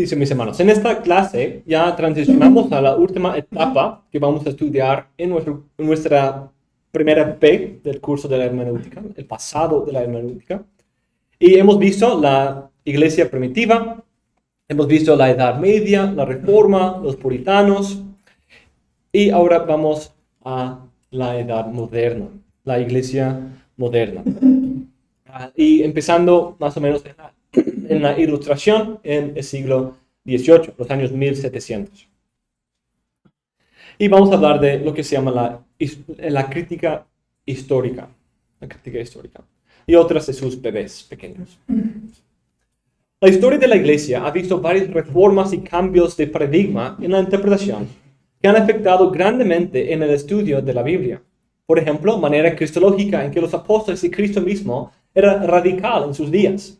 Dice, mis hermanos, en esta clase ya transicionamos a la última etapa que vamos a estudiar en nuestra primera P del curso de la hermenéutica, el pasado de la hermenéutica. Y hemos visto la iglesia primitiva, hemos visto la Edad Media, la Reforma, los puritanos, y ahora vamos a la Edad Moderna, la iglesia moderna. Y empezando más o menos en la Ilustración en el siglo XVIII, los años 1700. Y vamos a hablar de lo que se llama la crítica histórica. La crítica histórica. Y otras de sus bebés pequeños. La historia de la iglesia ha visto varias reformas y cambios de paradigma en la interpretación que han afectado grandemente en el estudio de la Biblia. Por ejemplo, manera cristológica en que los apóstoles y Cristo mismo era radical en sus días.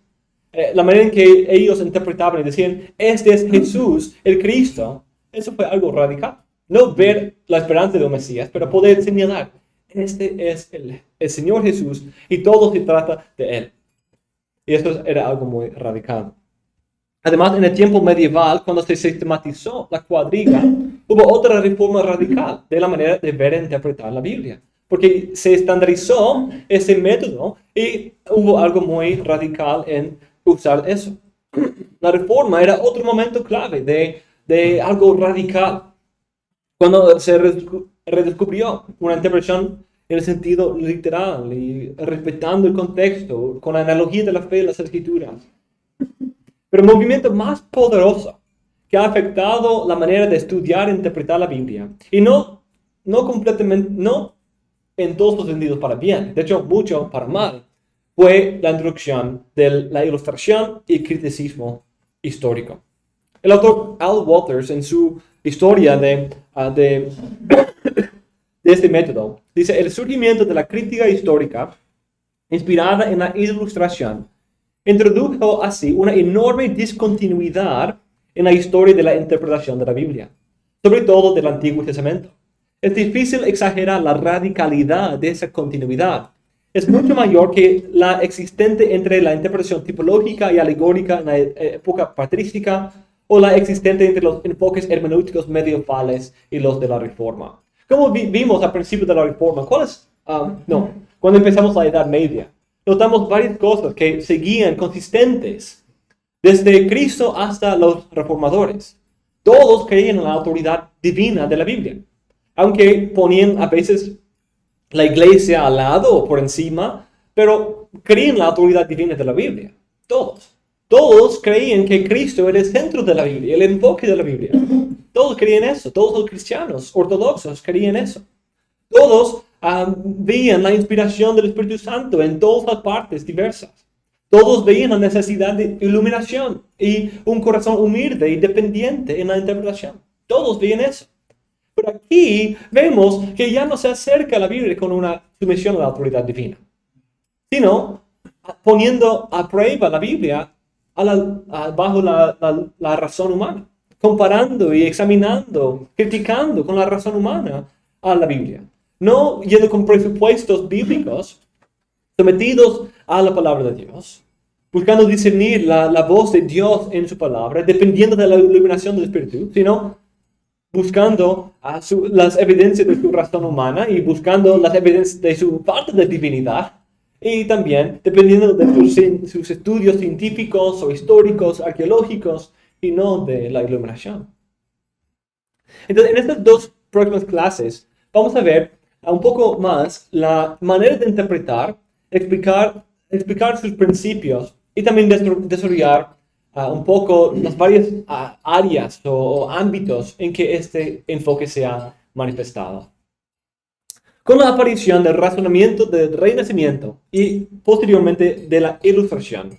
La manera en que ellos interpretaban y decían, este es Jesús, el Cristo, eso fue algo radical. No ver la esperanza del Mesías, pero poder señalar, este es el Señor Jesús y todo se trata de Él. Y esto era algo muy radical. Además, en el tiempo medieval, cuando se sistematizó la cuadriga, hubo otra reforma radical de la manera de ver e interpretar la Biblia. Porque se estandarizó ese método y hubo algo muy radical en usar eso. La reforma era otro momento clave de algo radical. Cuando se redescubrió una interpretación en el sentido literal y respetando el contexto, con la analogía de la fe de las Escrituras. Pero el movimiento más poderoso que ha afectado la manera de estudiar e interpretar la Biblia, y no completamente, no en todos los sentidos para bien, de hecho mucho para mal, fue la introducción de la Ilustración y el criticismo histórico. El autor Al Walters, en su historia de este método, dice, el surgimiento de la crítica histórica, inspirada en la Ilustración, introdujo así una enorme discontinuidad en la historia de la interpretación de la Biblia, sobre todo del Antiguo Testamento. Es difícil exagerar la radicalidad de esa continuidad. Es mucho mayor que la existente entre la interpretación tipológica y alegórica en la época patrística o la existente entre los enfoques hermenéuticos medievales y los de la Reforma. Como vimos al principio de la Reforma, cuando empezamos la Edad Media, notamos varias cosas que seguían consistentes desde Cristo hasta los reformadores. Todos creían en la autoridad divina de la Biblia, aunque ponían a veces la iglesia al lado o por encima, pero creían en la autoridad divina de la Biblia. Todos creían que Cristo era el centro de la Biblia, el enfoque de la Biblia. Todos creían eso, todos los cristianos ortodoxos creían eso. Todos veían la inspiración del Espíritu Santo en todas las partes diversas. Todos veían la necesidad de iluminación y un corazón humilde y dependiente en la interpretación. Todos veían eso. Pero aquí vemos que ya no se acerca a la Biblia con una sumisión a la autoridad divina, sino poniendo a prueba la Biblia bajo la razón humana, comparando y examinando, criticando con la razón humana a la Biblia. No yendo con presupuestos bíblicos sometidos a la palabra de Dios, buscando discernir la voz de Dios en su palabra, dependiendo de la iluminación del Espíritu, sino buscando las evidencias de su razón humana y buscando las evidencias de su parte de divinidad, y también dependiendo de sus estudios científicos o históricos, arqueológicos, y no de la iluminación. Entonces, en estas dos próximas clases vamos a ver un poco más la manera de interpretar, explicar sus principios y también desarrollar un poco las varias áreas o ámbitos en que este enfoque se ha manifestado. Con la aparición del razonamiento del Renacimiento y posteriormente de la Ilustración,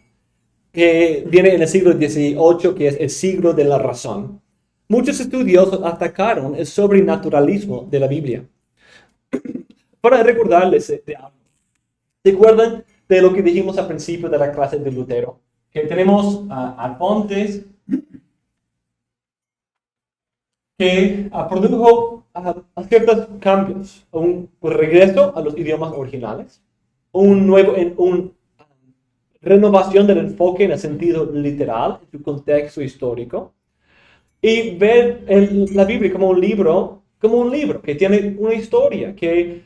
que viene en el siglo XVIII, que es el siglo de la razón, muchos estudiosos atacaron el sobrenaturalismo de la Biblia. Para recordarles de algo, ¿se acuerdan de lo que dijimos al principio de la clase de Lutero? Que tenemos Alfontes que produjo ciertos cambios, un regreso a los idiomas originales, un renovación del enfoque en el sentido literal, en su contexto histórico, y ver la Biblia como un libro que tiene una historia, que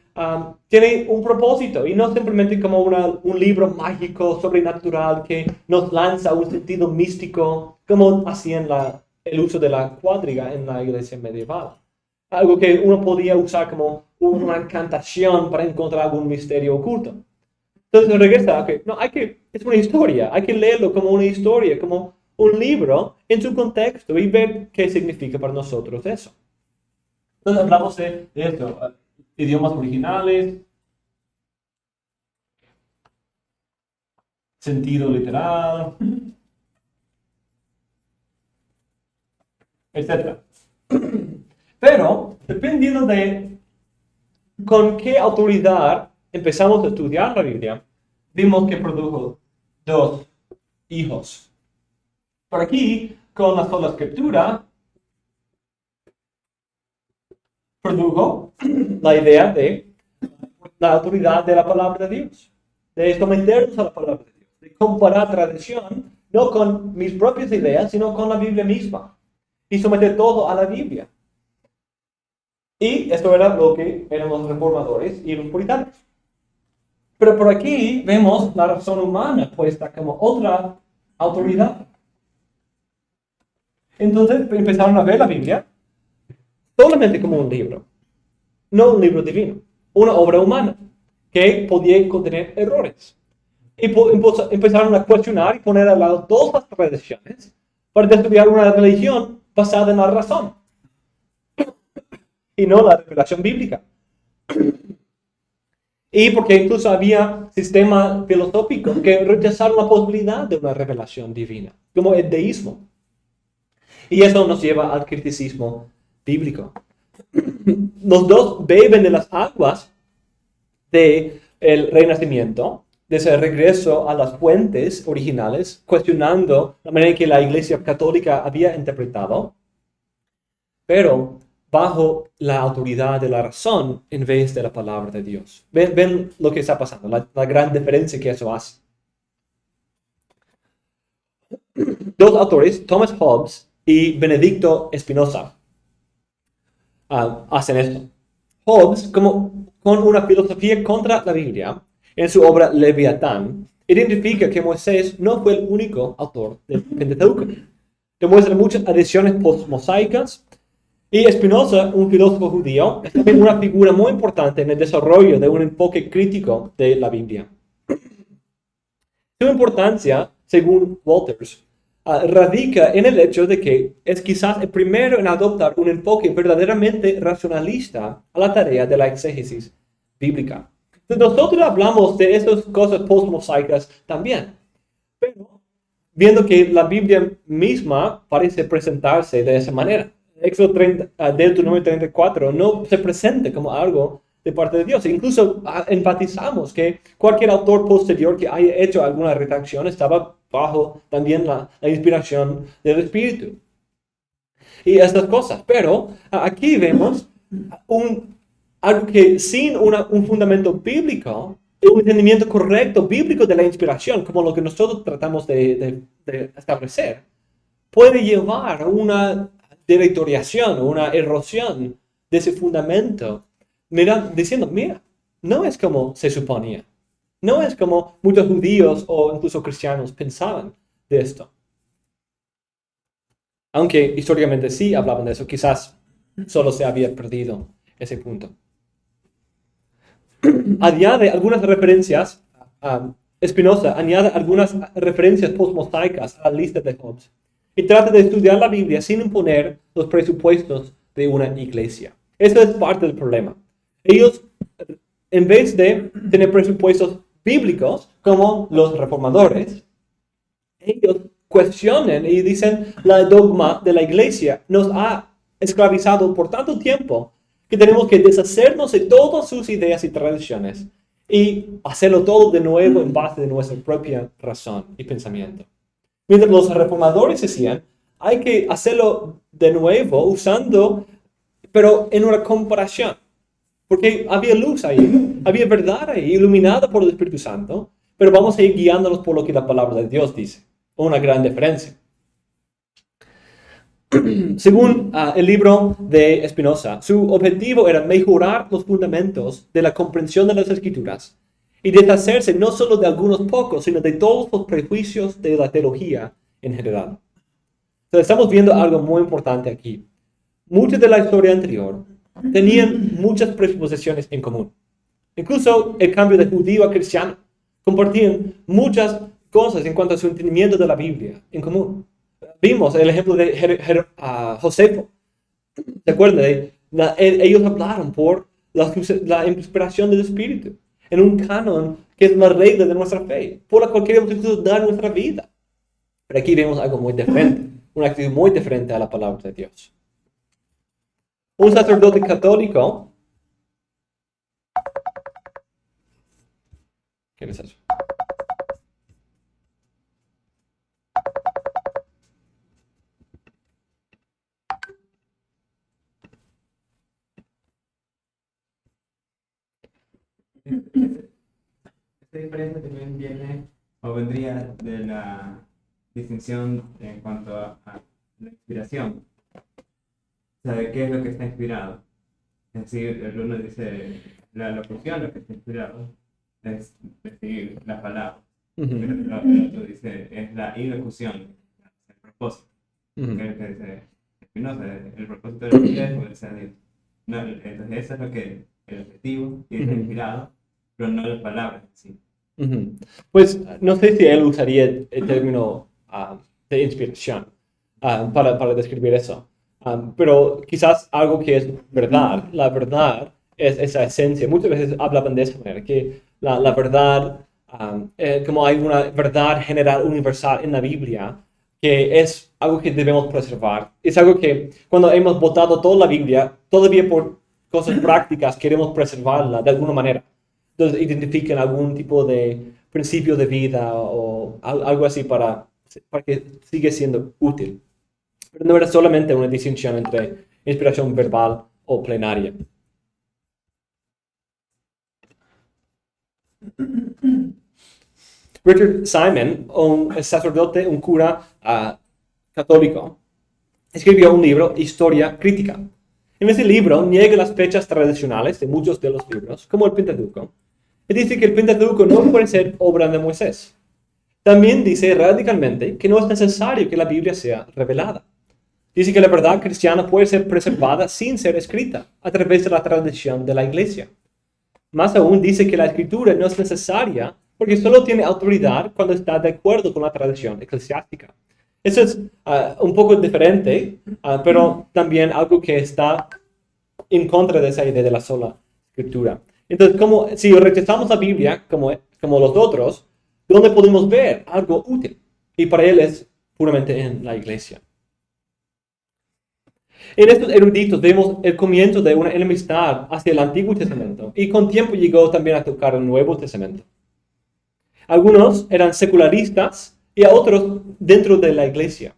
tiene un propósito, y no simplemente como un libro mágico, sobrenatural, que nos lanza un sentido místico, como hacían el uso de la cuadriga en la iglesia medieval. Algo que uno podía usar como una encantación para encontrar algún misterio oculto. Entonces regresa, okay, no, es una historia, hay que leerlo como una historia, como un libro en su contexto y ver qué significa para nosotros eso. Entonces hablamos de esto, idiomas originales, sentido literal, etc. Pero, dependiendo de con qué autoridad empezamos a estudiar la Biblia, vimos que produjo dos hijos. Por aquí, con la sola escritura, produjo la idea de la autoridad de la palabra de Dios, de someternos a la palabra de Dios, de comparar tradición, no con mis propias ideas, sino con la Biblia misma, y someter todo a la Biblia. Y esto era lo que eran los reformadores y los puritanos. Pero por aquí vemos la razón humana puesta como otra autoridad. Entonces empezaron a ver la Biblia solamente como un libro, no un libro divino, una obra humana que podía contener errores. Y empezaron a cuestionar y poner al lado todas las tradiciones para estudiar una religión basada en la razón y no la revelación bíblica. Y porque incluso había sistemas filosóficos que rechazaron la posibilidad de una revelación divina, como el deísmo. Y eso nos lleva al criticismo bíblico. Los dos beben de las aguas del renacimiento, de ese regreso a las fuentes originales, cuestionando la manera en que la Iglesia Católica había interpretado, pero bajo la autoridad de la razón en vez de la palabra de Dios. ¿Ven lo que está pasando? La gran diferencia que eso hace. Dos autores, Thomas Hobbes y Benedicto Spinoza, hacen esto. Hobbes, con una filosofía contra la Biblia, en su obra Leviatán, identifica que Moisés no fue el único autor del Pentateuco. Demuestra muchas adiciones postmosaicas. Y Spinoza, un filósofo judío, es también una figura muy importante en el desarrollo de un enfoque crítico de la Biblia. Su importancia, según Walters, radica en el hecho de que es quizás el primero en adoptar un enfoque verdaderamente racionalista a la tarea de la exégesis bíblica. Entonces, nosotros hablamos de esas cosas postmosaicas también, pero viendo que la Biblia misma parece presentarse de esa manera. Éxodo 30, Deuteronomio 34 no se presenta como algo de parte de Dios. Incluso enfatizamos que cualquier autor posterior que haya hecho alguna redacción estaba bajo también la inspiración del Espíritu. Y estas cosas. Pero aquí vemos algo que sin un fundamento bíblico, un entendimiento correcto bíblico de la inspiración, como lo que nosotros tratamos de establecer, puede llevar a una directoriación, una erosión de ese fundamento, diciendo, mira, no es como se suponía, no es como muchos judíos o incluso cristianos pensaban de esto. Aunque históricamente sí hablaban de eso, quizás solo se había perdido ese punto. Añade algunas referencias, Spinoza añade algunas referencias postmosaicas a la lista de Hobbes y trata de estudiar la Biblia sin imponer los presupuestos de una iglesia. Eso es parte del problema. Ellos, en vez de tener presupuestos bíblicos, como los reformadores, ellos cuestionan y dicen, la dogma de la iglesia nos ha esclavizado por tanto tiempo que tenemos que deshacernos de todas sus ideas y tradiciones y hacerlo todo de nuevo en base de nuestra propia razón y pensamiento. Mientras los reformadores decían, hay que hacerlo de nuevo usando, pero en una comparación. Porque había luz ahí, había verdad ahí, iluminada por el Espíritu Santo, pero vamos a ir guiándonos por lo que la palabra de Dios dice. Una gran diferencia. Según el libro de Spinoza, su objetivo era mejorar los fundamentos de la comprensión de las Escrituras y deshacerse no solo de algunos pocos, sino de todos los prejuicios de la teología en general. Entonces, estamos viendo algo muy importante aquí. Muchos de la historia anterior tenían muchas presuposiciones en común. Incluso el cambio de judío a cristiano compartían muchas cosas en cuanto a su entendimiento de la Biblia en común. Vimos el ejemplo de Josefo. ¿Se acuerdan? Ellos hablaron por la inspiración del Espíritu en un canon que es la regla de nuestra fe, por la cual queremos incluso dar nuestra vida. Pero aquí vemos algo muy diferente, una actitud muy diferente a la palabra de Dios. Un sacerdote católico. ¿Qué es eso? Esta diferencia también viene o vendría de la distinción en cuanto a la inspiración. ¿Sabe qué es lo que está inspirado? Es decir, el uno dice la locución, lo que está inspirado es decir la palabra. Pero el otro dice es la ilocución, el propósito. Que es lo que dice Spinoza, el propósito de la vida es poder ser Dios. No, entonces eso es lo que el objetivo y está inspirado, pero no las palabras en sí. Pues no sé si él usaría el término de inspiración para describir eso. Pero quizás algo que es verdad. La verdad es esa esencia. Muchas veces hablaban de esa manera, que la verdad, como hay una verdad general universal en la Biblia, que es algo que debemos preservar. Es algo que cuando hemos votado toda la Biblia, todavía por cosas prácticas queremos preservarla de alguna manera. Entonces identifican algún tipo de principio de vida o algo así para que siga siendo útil. Pero no era solamente una distinción entre inspiración verbal o plenaria. Richard Simon, un sacerdote, un cura católico, escribió un libro, Historia Crítica. En ese libro niega las fechas tradicionales de muchos de los libros, como el Pentateuco, y dice que el Pentateuco no puede ser obra de Moisés. También dice radicalmente que no es necesario que la Biblia sea revelada. Dice que la verdad cristiana puede ser preservada sin ser escrita, a través de la tradición de la Iglesia. Más aún, dice que la escritura no es necesaria porque solo tiene autoridad cuando está de acuerdo con la tradición eclesiástica. Eso es un poco diferente, pero también algo que está en contra de esa idea de la sola escritura. Entonces, si rechazamos la Biblia como los otros, ¿dónde podemos ver algo útil? Y para él es puramente en la Iglesia. En estos eruditos vemos el comienzo de una enemistad hacia el Antiguo Testamento y con tiempo llegó también a tocar el Nuevo Testamento. Algunos eran secularistas y a otros dentro de la Iglesia.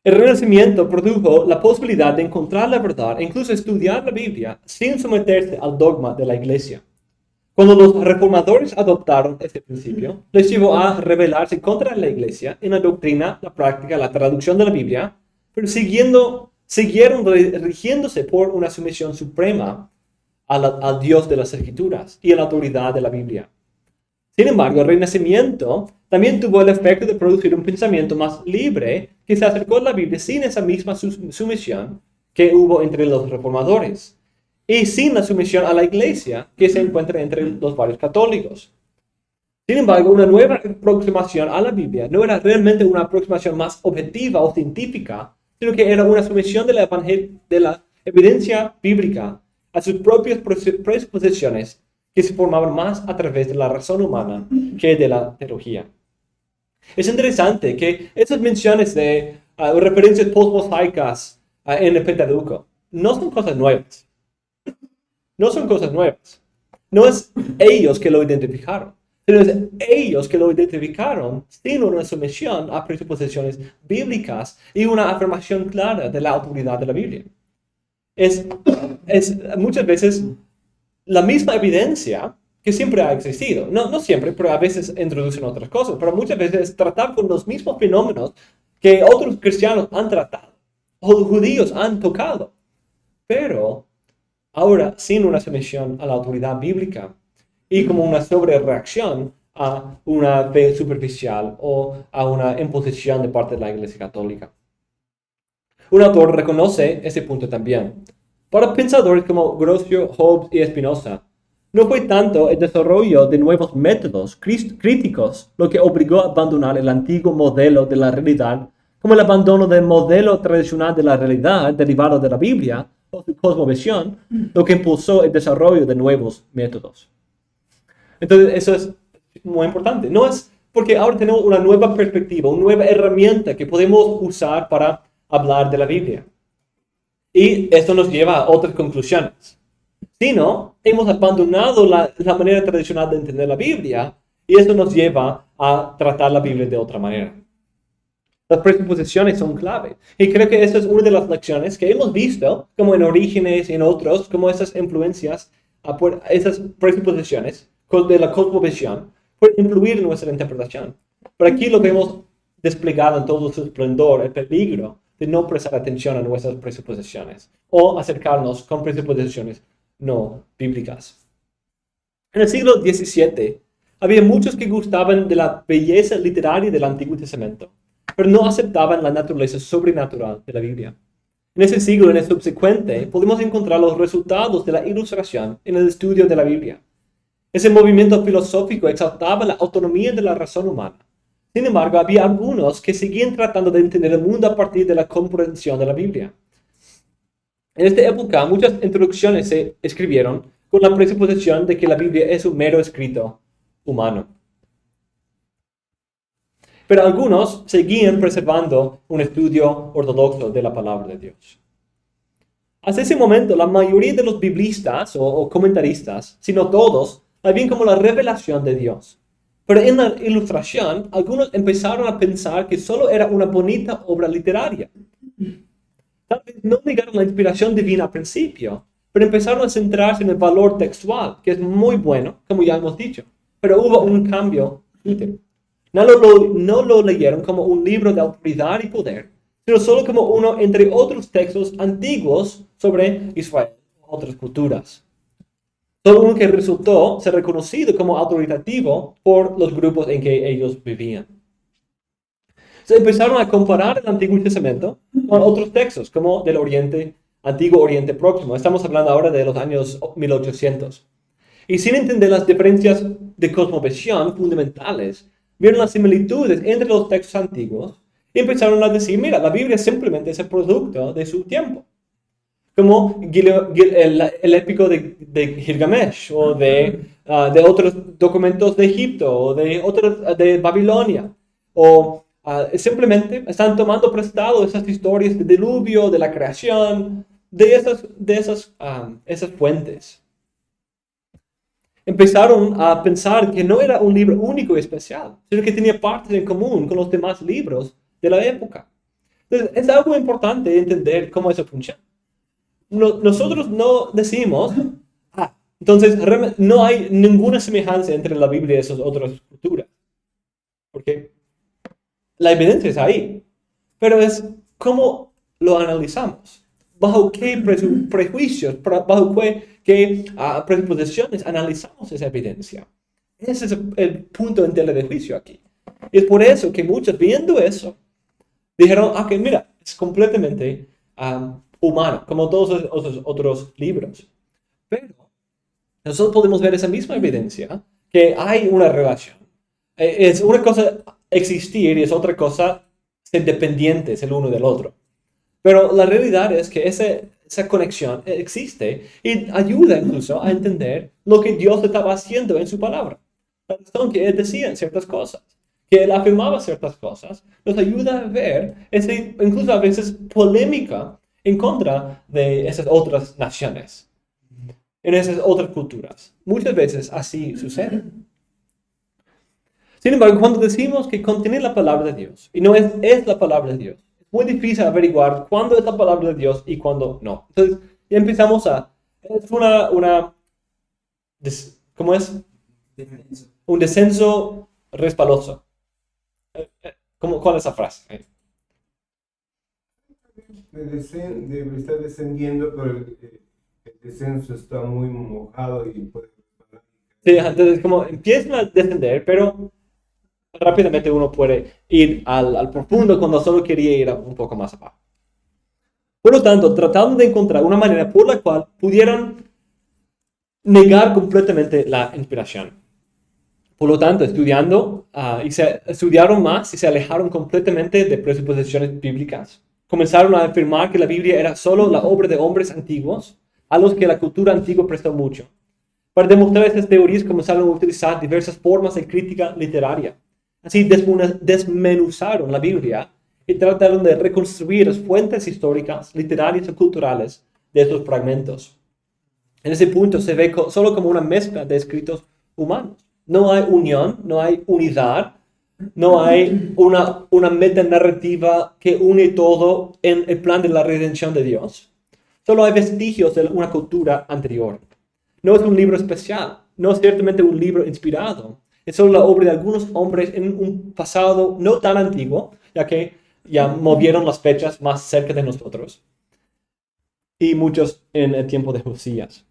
El Renacimiento produjo la posibilidad de encontrar la verdad e incluso estudiar la Biblia sin someterse al dogma de la Iglesia. Cuando los reformadores adoptaron este principio, les llevó a rebelarse contra la Iglesia en la doctrina, la práctica, la traducción de la Biblia, pero siguieron rigiéndose por una sumisión suprema al Dios de las Escrituras y a la autoridad de la Biblia. Sin embargo, el Renacimiento también tuvo el efecto de producir un pensamiento más libre que se acercó a la Biblia sin esa misma sumisión que hubo entre los reformadores y sin la sumisión a la Iglesia que se encuentra entre los varios católicos. Sin embargo, una nueva aproximación a la Biblia no era realmente una aproximación más objetiva o científica, sino que era una sumisión de la evidencia bíblica a sus propias presuposiciones que se formaban más a través de la razón humana que de la teología. Es interesante que esas menciones de referencias postmosaicas en el Pentateuco no son cosas nuevas. No son cosas nuevas. No es ellos que lo identificaron, sino es ellos que lo identificaron sin una sumisión a presuposiciones bíblicas y una afirmación clara de la autoridad de la Biblia. Es muchas veces la misma evidencia que siempre ha existido. No siempre, pero a veces introducen otras cosas. Pero muchas veces es tratar con los mismos fenómenos que otros cristianos han tratado o los judíos han tocado. Pero ahora sin una sumisión a la autoridad bíblica y como una sobrereacción a una fe superficial o a una imposición de parte de la Iglesia Católica. Un autor reconoce ese punto también. Para pensadores como Grocio, Hobbes y Spinoza, no fue tanto el desarrollo de nuevos métodos críticos lo que obligó a abandonar el antiguo modelo de la realidad como el abandono del modelo tradicional de la realidad derivado de la Biblia o su cosmovisión, lo que impulsó el desarrollo de nuevos métodos. Entonces, eso es muy importante. No es porque ahora tenemos una nueva perspectiva, una nueva herramienta que podemos usar para hablar de la Biblia. Y esto nos lleva a otras conclusiones. Sino, hemos abandonado la manera tradicional de entender la Biblia y eso nos lleva a tratar la Biblia de otra manera. Las presuposiciones son clave. Y creo que esa es una de las lecciones que hemos visto, como en Orígenes y en otros, como esas influencias, esas presuposiciones de la cosmovisión pueden influir en nuestra interpretación. Pero aquí lo vemos desplegado en todo su esplendor, el peligro de no prestar atención a nuestras presuposiciones o acercarnos con presuposiciones no bíblicas. En el siglo XVII, había muchos que gustaban de la belleza literaria del Antiguo Testamento, pero no aceptaban la naturaleza sobrenatural de la Biblia. En ese siglo y en el subsecuente, podemos encontrar los resultados de la ilustración en el estudio de la Biblia. Ese movimiento filosófico exaltaba la autonomía de la razón humana. Sin embargo, había algunos que seguían tratando de entender el mundo a partir de la comprensión de la Biblia. En esta época, muchas introducciones se escribieron con la presuposición de que la Biblia es un mero escrito humano. Pero algunos seguían preservando un estudio ortodoxo de la palabra de Dios. Hasta ese momento, la mayoría de los biblistas o comentaristas, si no todos, la ven como la revelación de Dios. Pero en la ilustración, algunos empezaron a pensar que solo era una bonita obra literaria. Tal vez no negaron la inspiración divina al principio, pero empezaron a centrarse en el valor textual, que es muy bueno, como ya hemos dicho. Pero hubo un cambio. No lo leyeron como un libro de autoridad y poder, sino solo como uno entre otros textos antiguos sobre Israel y otras culturas. Solo uno que resultó ser reconocido como autoritativo por los grupos en que ellos vivían. Se empezaron a comparar el Antiguo Testamento con otros textos, como del Oriente, Antiguo Oriente Próximo. Estamos hablando ahora de los años 1800. Y sin entender las diferencias de cosmovisión fundamentales, vieron las similitudes entre los textos antiguos y empezaron a decir, mira, la Biblia simplemente es el producto de su tiempo. Como el épico de Gilgamesh o de otros documentos de Egipto o de Babilonia. O simplemente están tomando prestado esas historias del diluvio, de la creación, de esas fuentes. Empezaron a pensar que no era un libro único y especial, sino que tenía partes en común con los demás libros de la época. Entonces, es algo importante entender cómo eso funciona. Nosotros no decimos, entonces no hay ninguna semejanza entre la Biblia y esas otras culturas. Porque la evidencia es ahí. Pero es cómo lo analizamos. ¿Bajo qué prejuicios, bajo qué presuposiciones analizamos esa evidencia? Ese es el punto en tela de juicio aquí. Y es por eso que muchos, viendo eso, dijeron, que mira, es completamente humano, como todos los otros libros. Pero nosotros podemos ver esa misma evidencia, que hay una relación. Es una cosa existir y es otra cosa ser dependientes el uno del otro. Pero la realidad es que esa conexión existe y ayuda incluso a entender lo que Dios estaba haciendo en su palabra. La razón que Él decía ciertas cosas, que Él afirmaba ciertas cosas, nos ayuda a ver incluso a veces polémica en contra de esas otras naciones, en esas otras culturas. Muchas veces así sucede. Sin embargo, cuando decimos que contiene la palabra de Dios y no es la palabra de Dios, es muy difícil averiguar cuándo es la palabra de Dios y cuándo no. Entonces, ya empezamos es Descenso. Un descenso resbaloso. ¿Cuál es esa frase? Está descendiendo, pero el descenso está muy mojado y puede... Sí, entonces como empiezan a descender, pero rápidamente uno puede ir al profundo cuando solo quería ir un poco más abajo. Por lo tanto, tratando de encontrar una manera por la cual pudieran negar completamente la inspiración. Por lo tanto, estudiaron más y se alejaron completamente de presuposiciones bíblicas. Comenzaron a afirmar que la Biblia era solo la obra de hombres antiguos, a los que la cultura antigua prestó mucho. Para demostrar estas teorías comenzaron a utilizar diversas formas de crítica literaria. Así desmenuzaron la Biblia y trataron de reconstruir las fuentes históricas, literarias y culturales de estos fragmentos. En ese punto se ve solo como una mezcla de escritos humanos. No hay unión, no hay unidad, no hay una metanarrativa que une todo en el plan de la redención de Dios. Solo hay vestigios de una cultura anterior. No es un libro especial, no es ciertamente un libro inspirado. Es solo la obra de algunos hombres en un pasado no tan antiguo, ya que ya movieron las fechas más cerca de nosotros. Y muchos en el tiempo de Josías.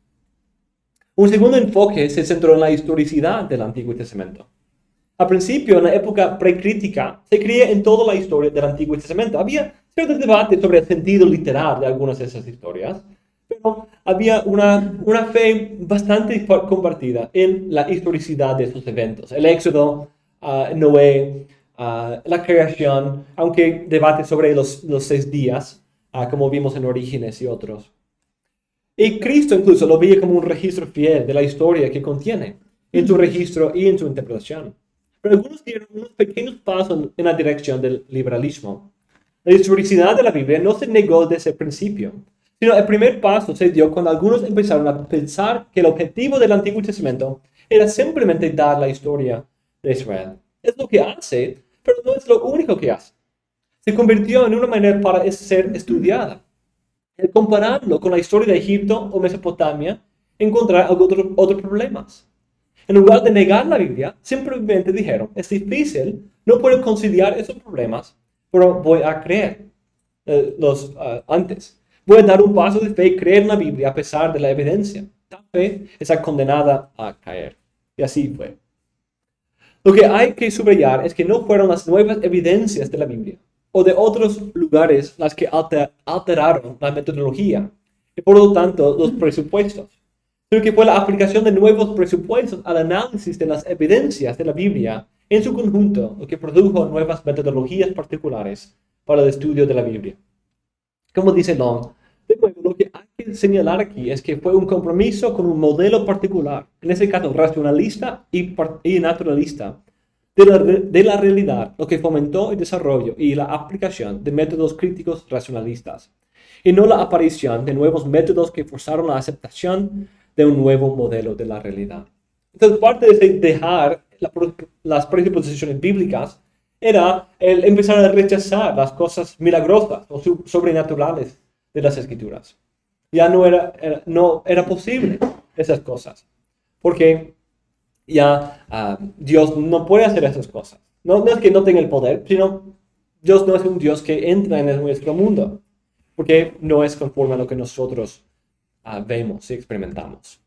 Un segundo enfoque se centró en la historicidad del Antiguo Testamento. Al principio, en la época precrítica, se creía en toda la historia del Antiguo Testamento. Había cierto debate sobre el sentido literal de algunas de esas historias, pero había una fe bastante compartida en la historicidad de esos eventos. El Éxodo, Noé, la creación, aunque debate sobre los 6 días, como vimos en Orígenes y otros. Y Cristo incluso lo veía como un registro fiel de la historia que contiene, en su registro y en su interpretación. Pero algunos dieron unos pequeños pasos en la dirección del liberalismo. La historicidad de la Biblia no se negó desde el principio, sino el primer paso se dio cuando algunos empezaron a pensar que el objetivo del Antiguo Testamento era simplemente dar la historia de Israel. Es lo que hace, pero no es lo único que hace. Se convirtió en una manera para ser estudiada. Al compararlo con la historia de Egipto o Mesopotamia, encontrar otros problemas. En lugar de negar la Biblia, simplemente dijeron, es difícil, no puedo conciliar esos problemas, pero voy a creer antes. Voy a dar un paso de fe y creer en la Biblia a pesar de la evidencia. Tal fe está condenada a caer. Y así fue. Lo que hay que subrayar es que no fueron las nuevas evidencias de la Biblia o de otros lugares las que alteraron la metodología y por lo tanto los presupuestos, sino que fue la aplicación de nuevos presupuestos al análisis de las evidencias de la Biblia en su conjunto lo que produjo nuevas metodologías particulares para el estudio de la Biblia. Como dice Long, de nuevo, lo que hay que señalar aquí es que fue un compromiso con un modelo particular, en ese caso racionalista y naturalista, de la realidad, lo que fomentó el desarrollo y la aplicación de métodos críticos racionalistas, y no la aparición de nuevos métodos que forzaron la aceptación de un nuevo modelo de la realidad. Entonces, parte de dejar las presuposiciones bíblicas era el empezar a rechazar las cosas milagrosas o sobrenaturales de las Escrituras. Ya no era posible esas cosas, porque ya Dios no puede hacer esas cosas. No es que no tenga el poder, sino Dios no es un Dios que entra en nuestro mundo, porque no es conforme a lo que nosotros vemos y experimentamos.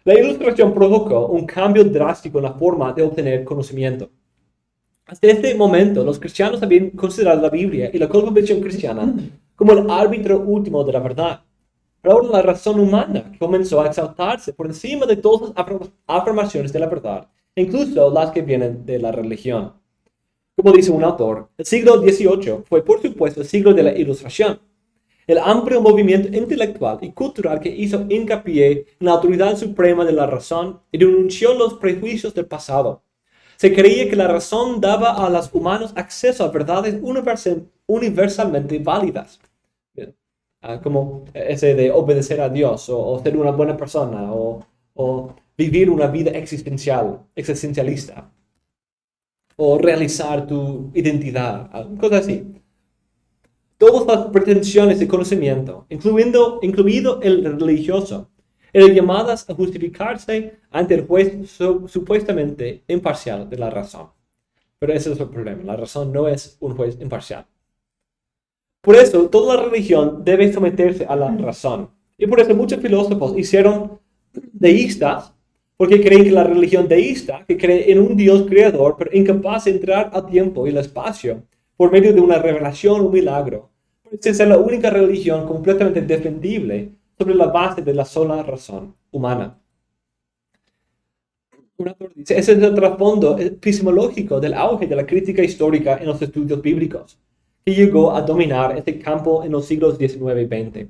La Ilustración provocó un cambio drástico en la forma de obtener conocimiento. Hasta este momento, los cristianos habían considerado la Biblia y la cosmovisión cristiana como el árbitro último de la verdad. Pero ahora la razón humana comenzó a exaltarse por encima de todas las afirmaciones de la verdad, incluso las que vienen de la religión. Como dice un autor, el siglo XVIII fue por supuesto el siglo de la Ilustración. El amplio movimiento intelectual y cultural que hizo hincapié en la autoridad suprema de la razón y denunció los prejuicios del pasado. Se creía que la razón daba a los humanos acceso a verdades universalmente válidas, como ese de obedecer a Dios o ser una buena persona o vivir una vida existencialista o realizar tu identidad, cosas así. Todas las pretensiones de conocimiento, incluido el religioso, eran llamadas a justificarse ante el juez supuestamente imparcial de la razón. Pero ese es el problema, la razón no es un juez imparcial. Por eso, toda la religión debe someterse a la razón. Y por eso muchos filósofos hicieron deístas, porque creen que la religión deísta, que cree en un Dios creador, pero incapaz de entrar al tiempo y el espacio, por medio de una revelación o un milagro, puede ser la única religión completamente defendible sobre la base de la sola razón humana. Un autor dice, ese es el trasfondo epistemológico del auge de la crítica histórica en los estudios bíblicos, que llegó a dominar este campo en los siglos XIX y XX,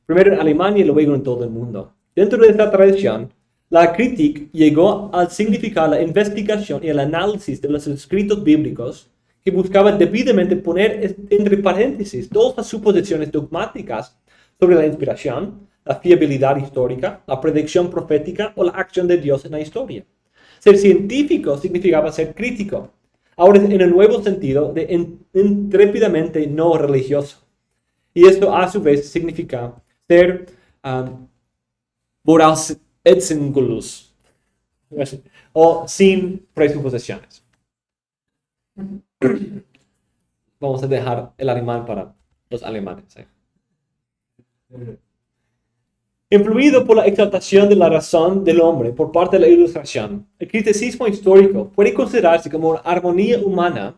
primero en Alemania y luego en todo el mundo. Dentro de esta tradición, la crítica llegó a significar la investigación y el análisis de los escritos bíblicos que buscaban debidamente poner entre paréntesis todas las suposiciones dogmáticas sobre la inspiración, la fiabilidad histórica, la predicción profética o la acción de Dios en la historia. Ser científico significaba ser crítico, ahora en el nuevo sentido de intrépidamente no religioso. Y esto a su vez significa ser voraussetzungslos, o sin presuposiciones. Vamos a dejar el alemán para los alemanes. Influido por la exaltación de la razón del hombre por parte de la Ilustración, el criticismo histórico puede considerarse como una armonía humana,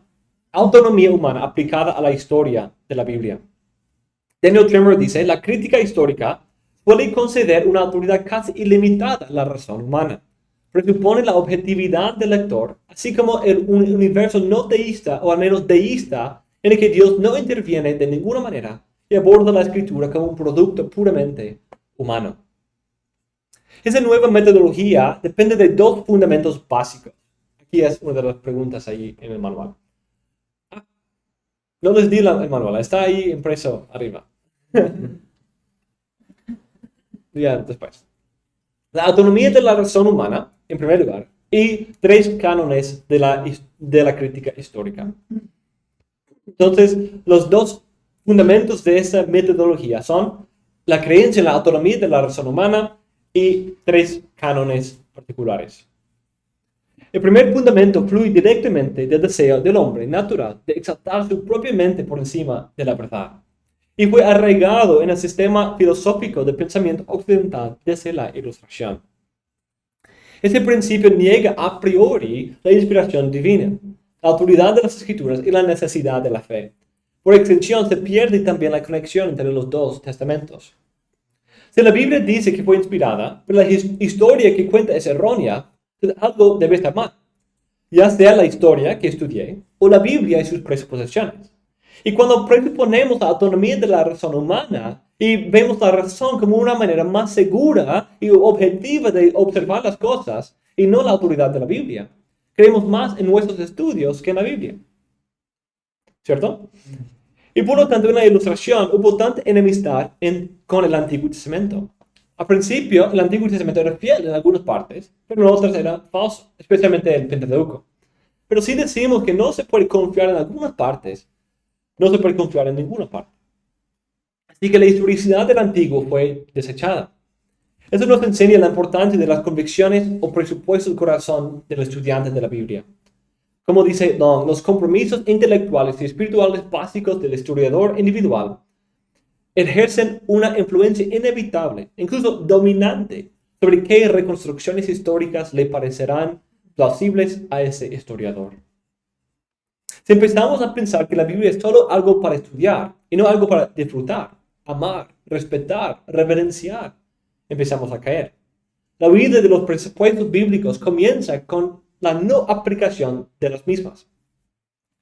autonomía humana aplicada a la historia de la Biblia. Daniel Trimmer dice, la crítica histórica puede conceder una autoridad casi ilimitada a la razón humana. Presupone la objetividad del lector, así como un universo no teísta o al menos deísta en el que Dios no interviene de ninguna manera y aborda la escritura como un producto puramente humano. Esa nueva metodología depende de dos fundamentos básicos. Aquí es una de las preguntas ahí en el manual. No les di el manual, está ahí impreso arriba. Ya después. La autonomía de la razón humana, en primer lugar, y tres cánones de la crítica histórica. Entonces, los dos fundamentos de esa metodología son la creencia en la autonomía de la razón humana y tres cánones particulares. El primer fundamento fluye directamente del deseo del hombre natural de exaltar su propia mente por encima de la verdad, y fue arraigado en el sistema filosófico de pensamiento occidental desde la Ilustración. Este principio niega a priori la inspiración divina, la autoridad de las escrituras y la necesidad de la fe. Por extensión, se pierde también la conexión entre los dos testamentos. Si la Biblia dice que fue inspirada, pero la historia que cuenta es errónea, entonces algo debe estar mal, ya sea la historia que estudié o la Biblia y sus presuposiciones. Y cuando presuponemos la autonomía de la razón humana y vemos la razón como una manera más segura y objetiva de observar las cosas y no la autoridad de la Biblia, creemos más en nuestros estudios que en la Biblia. ¿Cierto? Y por lo tanto, en la Ilustración hubo tanta enemistad con el Antiguo Testamento. Al principio, el Antiguo Testamento era fiel en algunas partes, pero en otras era falso, especialmente el Pentateuco. Pero si decimos que no se puede confiar en algunas partes, no se puede confiar en ninguna parte. Así que la historicidad del Antiguo fue desechada. Eso nos enseña la importancia de las convicciones o presupuestos del corazón del estudiante de la Biblia. Como dice Long, los compromisos intelectuales y espirituales básicos del historiador individual ejercen una influencia inevitable, incluso dominante, sobre qué reconstrucciones históricas le parecerán plausibles a ese historiador. Si empezamos a pensar que la Biblia es solo algo para estudiar y no algo para disfrutar, amar, respetar, reverenciar, empezamos a caer. La vida de los presupuestos bíblicos comienza con la no aplicación de las mismas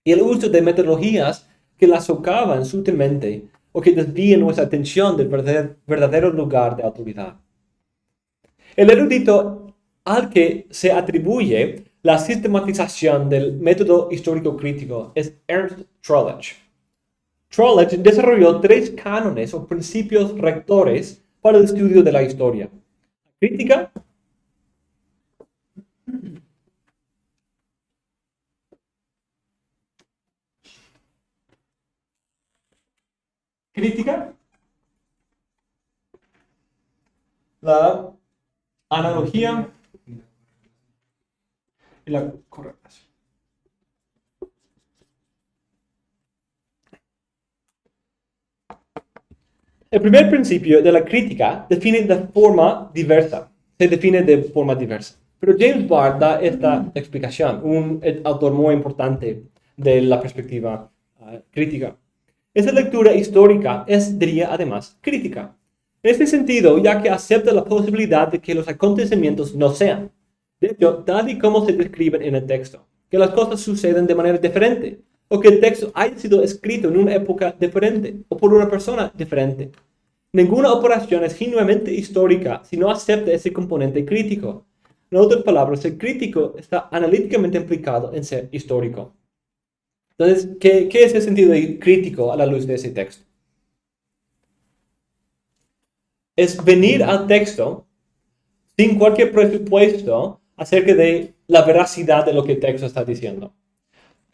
y el uso de metodologías que las socavan sutilmente o que desvían nuestra atención del verdadero lugar de autoridad. El erudito al que se atribuye la sistematización del método histórico crítico es Ernst Troeltsch. Troeltsch desarrolló tres cánones o principios rectores para el estudio de la historia: crítica, la analogía y la correlación. El primer principio de la crítica define de forma diversa. Se define de forma diversa. Pero James Barr da esta explicación, un autor muy importante de la perspectiva crítica. Esa lectura histórica es, diría además, crítica. En este sentido, ya que acepta la posibilidad de que los acontecimientos no sean, de hecho, tal y como se describen en el texto, que las cosas suceden de manera diferente, o que el texto haya sido escrito en una época diferente, o por una persona diferente. Ninguna operación es genuinamente histórica si no acepta ese componente crítico. En otras palabras, el crítico está analíticamente implicado en ser histórico. Entonces, ¿qué es el sentido de crítico a la luz de ese texto? Es venir al texto sin cualquier presupuesto acerca de la veracidad de lo que el texto está diciendo.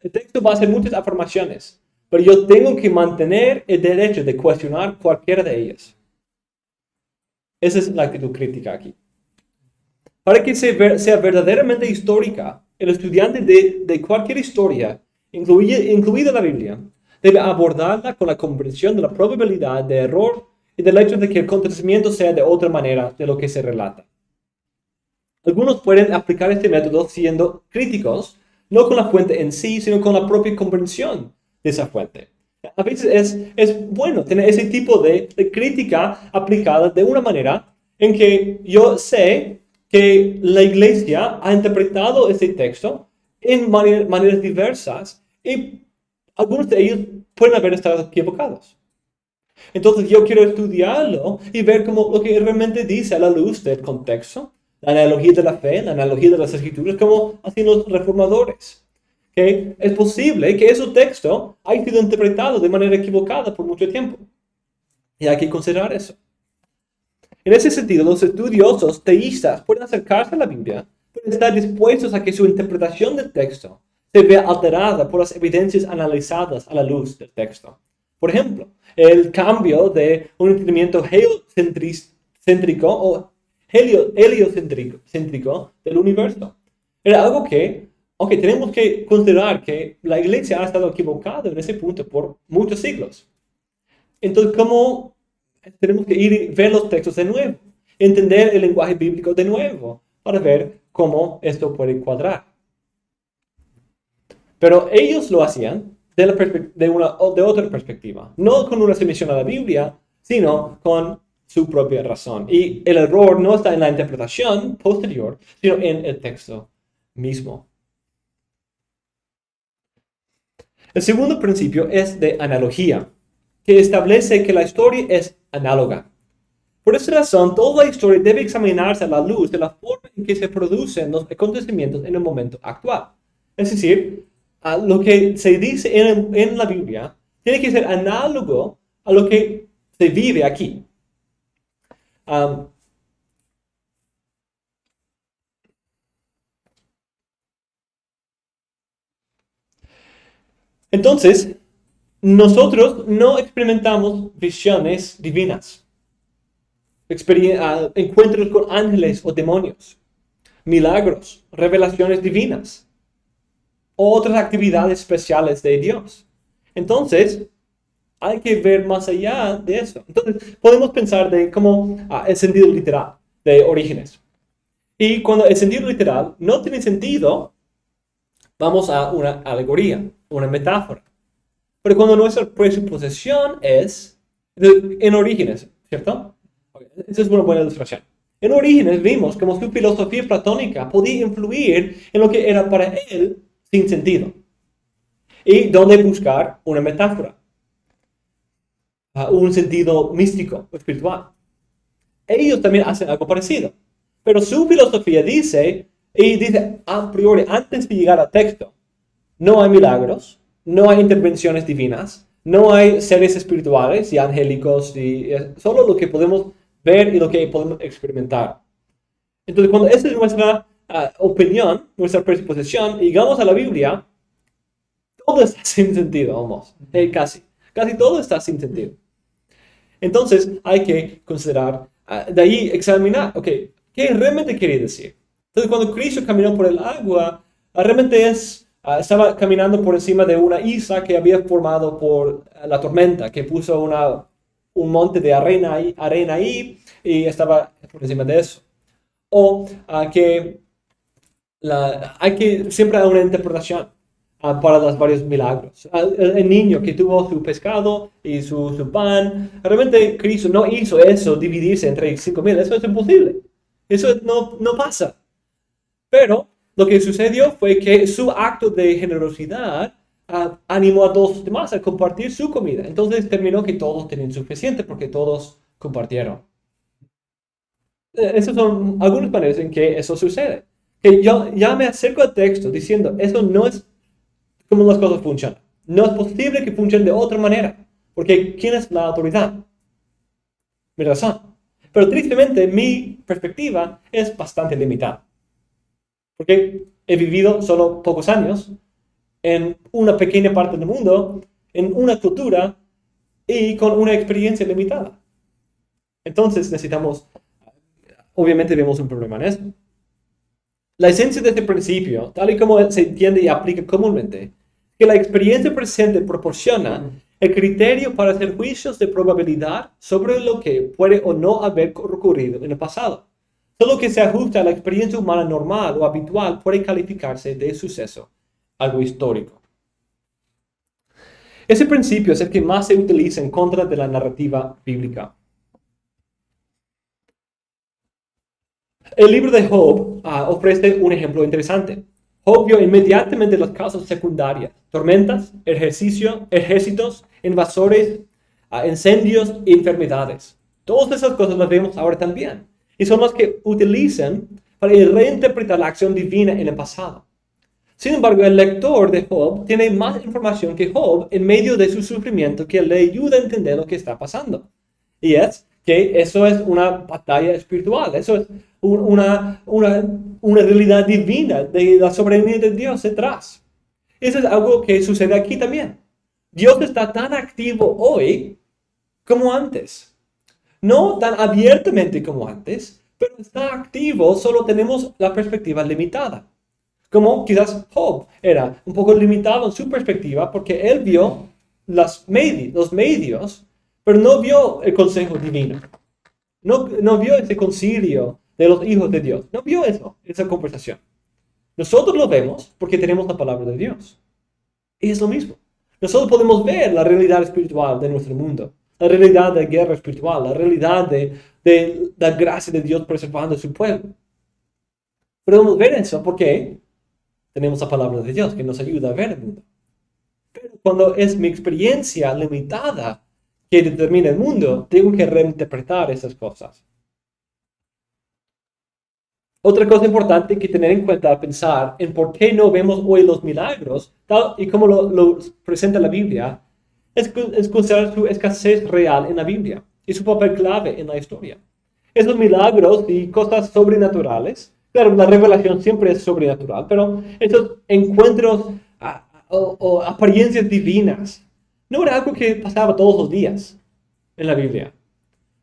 El texto va a hacer muchas afirmaciones, pero yo tengo que mantener el derecho de cuestionar cualquiera de ellas. Esa es la actitud crítica aquí. Para que sea verdaderamente histórica, el estudiante de cualquier historia, incluida la Biblia, debe abordarla con la comprensión de la probabilidad de error y del hecho de que el acontecimiento sea de otra manera de lo que se relata. Algunos pueden aplicar este método siendo críticos, no con la fuente en sí, sino con la propia comprensión de esa fuente. A veces es bueno tener ese tipo de crítica aplicada de una manera en que yo sé que la iglesia ha interpretado ese texto en maneras diversas y algunos de ellos pueden haber estado equivocados. Entonces yo quiero estudiarlo y ver cómo lo que realmente dice a la luz del contexto, la analogía de la fe, la analogía de las escrituras, como hacen los reformadores. ¿Okay? Es posible que ese texto haya sido interpretado de manera equivocada por mucho tiempo. Y hay que considerar eso. En ese sentido, los estudiosos teístas pueden acercarse a la Biblia, pero estar dispuestos a que su interpretación del texto se vea alterada por las evidencias analizadas a la luz del texto. Por ejemplo, el cambio de un entendimiento geocéntrico o heliocéntrico del universo. Era algo que, aunque tenemos que considerar que la iglesia ha estado equivocada en ese punto por muchos siglos. Entonces, ¿cómo tenemos que ir y ver los textos de nuevo? Entender el lenguaje bíblico de nuevo para ver cómo esto puede cuadrar. Pero ellos lo hacían de otra perspectiva, no con una sumisión a la Biblia, sino con su propia razón. Y el error no está en la interpretación posterior, sino en el texto mismo. El segundo principio es de analogía, que establece que la historia es análoga. Por esta razón, toda la historia debe examinarse a la luz de la forma en que se producen los acontecimientos en el momento actual. Es decir, lo que se dice en la Biblia tiene que ser análogo a lo que se vive aquí. Entonces, nosotros no experimentamos visiones divinas, encuentros con ángeles o demonios, milagros, revelaciones divinas, o otras actividades especiales de Dios. Entonces, hay que ver más allá de eso. Entonces, podemos pensar de cómo el sentido literal de Orígenes. Y cuando el sentido literal no tiene sentido, vamos a una alegoría, una metáfora. Pero cuando nuestra presuposición es en Orígenes, ¿cierto? Esa es una buena ilustración. En Orígenes vimos cómo su filosofía platónica podía influir en lo que era para él sin sentido. Y dónde buscar una metáfora. Un sentido místico o espiritual. Ellos también hacen algo parecido. Pero su filosofía dice a priori, antes de llegar al texto, no hay milagros, no hay intervenciones divinas, no hay seres espirituales y angélicos, solo lo que podemos ver y lo que podemos experimentar. Entonces, cuando esa es nuestra opinión, nuestra presuposición, y llegamos a la Biblia, todo está sin sentido, almost. Casi todo está sin sentido. Entonces, hay que considerar, de ahí examinar, ¿qué realmente quiere decir? Entonces, cuando Cristo caminó por el agua, realmente estaba caminando por encima de una isla que había formado por la tormenta, que puso un monte de arena ahí y estaba por encima de eso. O que hay que siempre hay una interpretación para los varios milagros. El niño que tuvo su pescado y su pan, realmente Cristo no hizo eso, dividirse entre 5,000, eso es imposible. Eso no pasa. Pero lo que sucedió fue que su acto de generosidad animó a todos los demás a compartir su comida. Entonces terminó que todos tenían suficiente porque todos compartieron. Esas son algunas maneras en que eso sucede. Que yo ya me acerco al texto diciendo, eso no es como las cosas funcionan. No es posible que funcione de otra manera. Porque ¿quién es la autoridad? Mi razón. Pero tristemente mi perspectiva es bastante limitada. Porque he vivido solo pocos años en una pequeña parte del mundo, en una cultura y con una experiencia limitada. Entonces obviamente vemos un problema en esto. La esencia de este principio, tal y como se entiende y aplica comúnmente, que la experiencia presente proporciona el criterio para hacer juicios de probabilidad sobre lo que puede o no haber ocurrido en el pasado. Todo lo que se ajusta a la experiencia humana normal o habitual puede calificarse de suceso, algo histórico. Ese principio es el que más se utiliza en contra de la narrativa bíblica. El libro de Job ofrece un ejemplo interesante. Job vio inmediatamente las causas secundarias: tormentas, ejércitos, invasores, incendios y enfermedades. Todas esas cosas las vemos ahora también. Y son las que utilizan para reinterpretar la acción divina en el pasado. Sin embargo, el lector de Job tiene más información que Job en medio de su sufrimiento que le ayuda a entender lo que está pasando. Y es que eso es una batalla espiritual. Eso es una realidad divina de la soberanía de Dios detrás. Eso es algo que sucede aquí también. Dios está tan activo hoy como antes. No tan abiertamente como antes, pero está activo, solo tenemos la perspectiva limitada. Como quizás Job era un poco limitado en su perspectiva porque él vio los medios, pero no vio el consejo divino. No vio ese concilio de los hijos de Dios. No vio esa conversación. Nosotros lo vemos porque tenemos la palabra de Dios. Y es lo mismo. Nosotros podemos ver la realidad espiritual de nuestro mundo. La realidad de guerra espiritual, la realidad de la gracia de Dios preservando a su pueblo. Podemos ver eso porque tenemos la palabra de Dios que nos ayuda a ver el mundo. Pero cuando es mi experiencia limitada que determina el mundo, tengo que reinterpretar esas cosas. Otra cosa importante que tener en cuenta al pensar en por qué no vemos hoy los milagros, tal y como lo presenta la Biblia, es considerar su escasez real en la Biblia y su papel clave en la historia. Esos milagros y cosas sobrenaturales, claro, la revelación siempre es sobrenatural, pero esos encuentros o apariencias divinas no era algo que pasaba todos los días en la Biblia,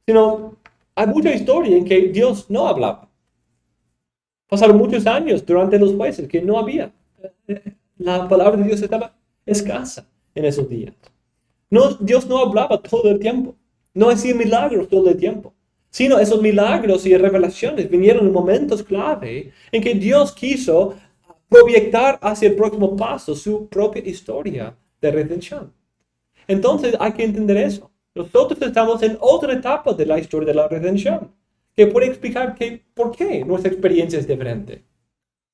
sino hay mucha historia en que Dios no hablaba. Pasaron muchos años durante los jueces que no había. La palabra de Dios estaba escasa en esos días. Dios no hablaba todo el tiempo. No hacía milagros todo el tiempo. Sino esos milagros y revelaciones vinieron en momentos clave en que Dios quiso proyectar hacia el próximo paso su propia historia de redención. Entonces hay que entender eso. Nosotros estamos en otra etapa de la historia de la redención, que puede explicar por qué nuestra experiencia es diferente.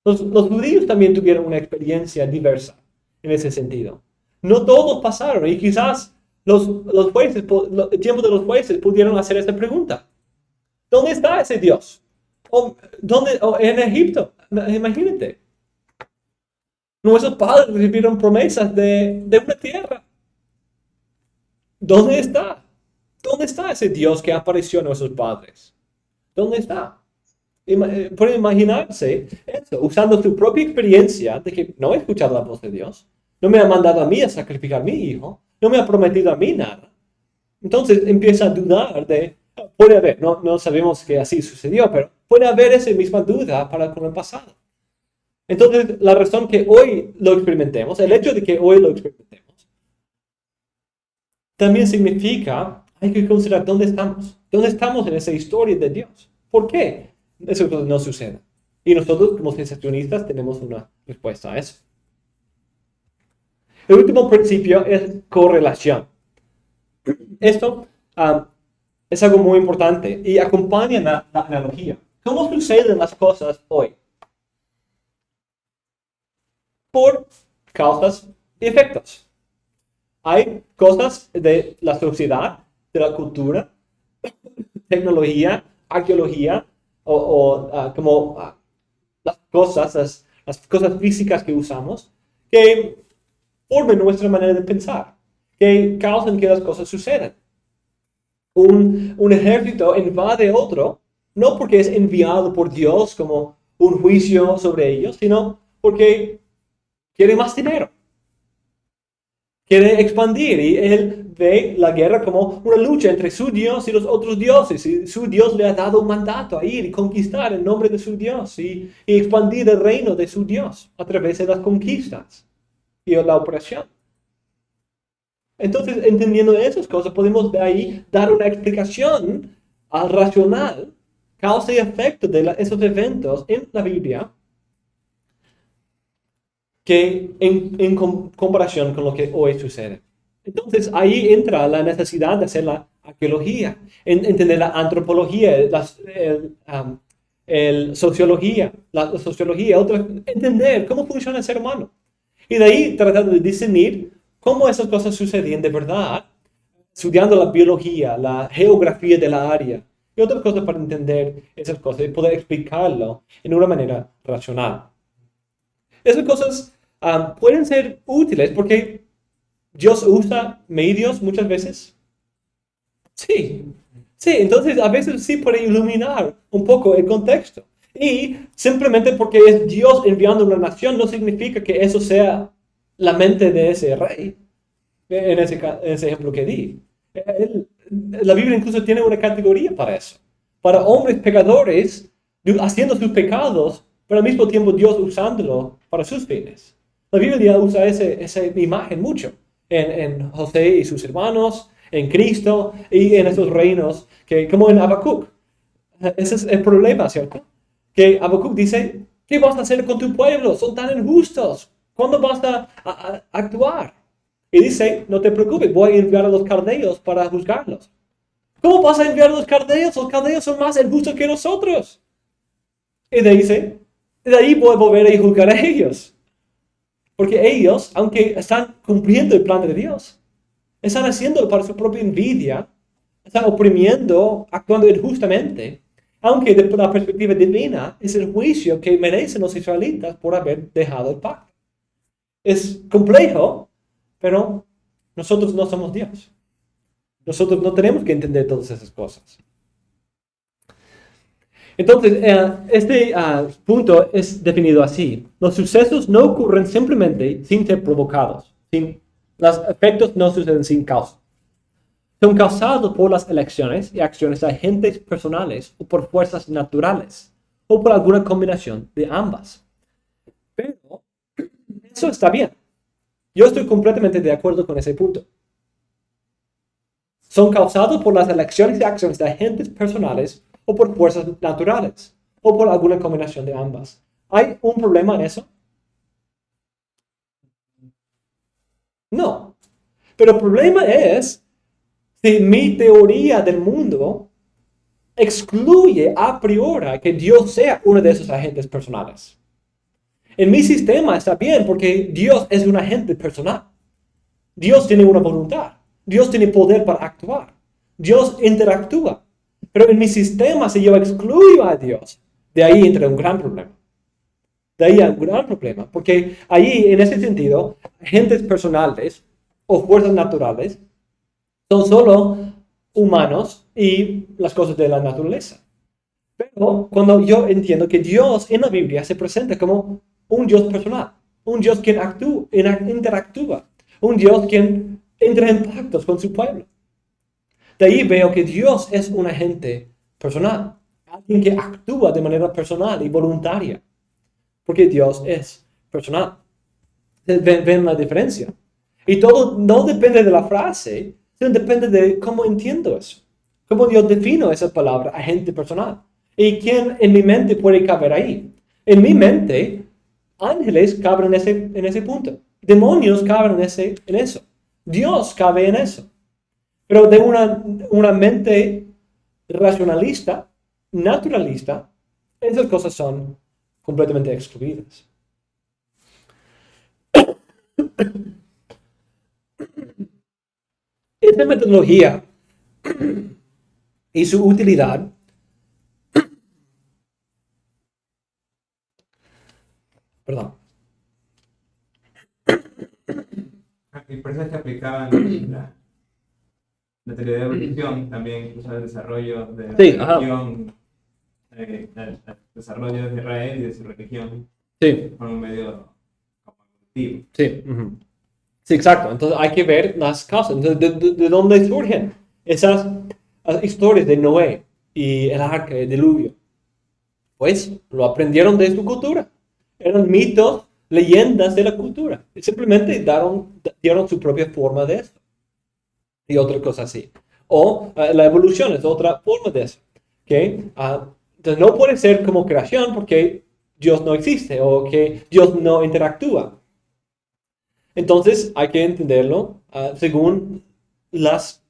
Los judíos también tuvieron una experiencia diversa en ese sentido. No todos pasaron y quizás los jueces, el tiempo de los jueces pudieron hacer esa pregunta. ¿Dónde está ese Dios? En Egipto, imagínate. Nuestros padres recibieron promesas de una tierra. ¿Dónde está? ¿Dónde está ese Dios que apareció a nuestros padres? ¿Dónde está? Pueden imaginarse eso, usando su propia experiencia de que no he escuchado la voz de Dios, no me ha mandado a mí a sacrificar a mi hijo, no me ha prometido a mí nada. Entonces empieza a dudar puede haber, no sabemos que así sucedió, pero puede haber esa misma duda con el pasado. Entonces, la razón que hoy lo experimentemos, el hecho de que hoy lo experimentemos, también significa, hay que considerar dónde estamos en esa historia de Dios. ¿Por qué eso no sucede? Y nosotros, como sensacionistas, tenemos una respuesta a eso. El último principio es correlación. Esto es algo muy importante y acompaña la analogía. ¿Cómo suceden las cosas hoy? Por causas y efectos. Hay cosas de la sociedad, de la cultura, tecnología, arqueología, las cosas físicas que usamos, que forman nuestra manera de pensar, que causan que las cosas sucedan. Un ejército invade otro, no porque es enviado por Dios como un juicio sobre ellos, sino porque quiere más dinero. Quiere expandir y él ve la guerra como una lucha entre su Dios y los otros dioses. Y su Dios le ha dado un mandato a ir y conquistar el nombre de su Dios y expandir el reino de su Dios a través de las conquistas y la opresión. Entonces, entendiendo esas cosas, podemos de ahí dar una explicación racional, causa y efecto de esos eventos en la Biblia, que en comparación con lo que hoy sucede. Entonces, ahí entra la necesidad de hacer la arqueología, entender la antropología, sociología, entender cómo funciona el ser humano. Y de ahí tratar de discernir cómo esas cosas sucedían de verdad, estudiando la biología, la geografía de la área y otras cosas para entender esas cosas y poder explicarlo en una manera racional. Esas cosas pueden ser útiles porque Dios usa medios muchas veces. Sí, entonces a veces sí puede iluminar un poco el contexto. Y simplemente porque es Dios enviando una nación no significa que eso sea la mente de ese rey. En ese ejemplo que di. La Biblia incluso tiene una categoría para eso. Para hombres pecadores haciendo sus pecados, pero al mismo tiempo Dios usándolo para sus fines. La Biblia usa esa imagen mucho en José y sus hermanos, en Cristo y en esos reinos, como en Habacuc. Ese es el problema, ¿cierto? Que Habacuc dice, ¿qué vas a hacer con tu pueblo? Son tan injustos. ¿Cuándo vas a actuar? Y dice, no te preocupes, voy a enviar a los caldeos para juzgarlos. ¿Cómo vas a enviar a los caldeos? Los caldeos son más injustos que nosotros. Y dice, de ahí voy a volver a juzgar a ellos. Porque ellos, aunque están cumpliendo el plan de Dios, están haciéndolo para su propia envidia, están oprimiendo, actuando injustamente, aunque desde la perspectiva divina es el juicio que merecen los israelitas por haber dejado el pacto. Es complejo, pero nosotros no somos Dios. Nosotros no tenemos que entender todas esas cosas. Entonces, este punto es definido así. Los sucesos no ocurren simplemente sin ser provocados. Los efectos no suceden sin causa. Son causados por las elecciones y acciones de agentes personales o por fuerzas naturales o por alguna combinación de ambas. Pero eso está bien. Yo estoy completamente de acuerdo con ese punto. Son causados por las elecciones y acciones de agentes personales o por fuerzas naturales, o por alguna combinación de ambas. ¿Hay un problema en eso? No. Pero el problema es si mi teoría del mundo excluye a priori que Dios sea uno de esos agentes personales. En mi sistema está bien porque Dios es un agente personal. Dios tiene una voluntad. Dios tiene poder para actuar. Dios interactúa. Pero en mi sistema, si yo excluyo a Dios, de ahí entra un gran problema. Porque ahí, en ese sentido, agentes personales o fuerzas naturales son solo humanos y las cosas de la naturaleza. Pero cuando yo entiendo que Dios en la Biblia se presenta como un Dios personal, un Dios quien interactúa, un Dios quien entra en pactos con su pueblo. De ahí veo que Dios es un agente personal, alguien que actúa de manera personal y voluntaria, porque Dios es personal. ¿Ven la diferencia? Y todo no depende de la frase, sino depende de cómo entiendo eso. Cómo yo defino esa palabra, agente personal. ¿Y quién en mi mente puede caber ahí? En mi mente, ángeles caben en ese punto. Demonios caben en eso. Dios cabe en eso. Pero de una mente racionalista, naturalista, esas cosas son completamente excluidas. Esta metodología y su utilidad, perdón, Y por eso es que aplicaban la teoría de evolución, también incluso el desarrollo de la Sí, ajá. religión, el desarrollo de Israel y de su religión sí, por un medio como evolutivo. sí, sí, exacto. Entonces hay que ver las causas. Entonces, ¿de dónde surgen esas historias de Noé y el arca, el diluvio? Pues lo aprendieron de su cultura. Eran mitos, leyendas de la cultura. Y simplemente dieron su propia forma de eso. Y otra cosa así. O la evolución es otra forma de eso. ¿Okay? Entonces no puede ser como creación porque Dios no existe o que Dios no interactúa. Entonces hay que entenderlo según las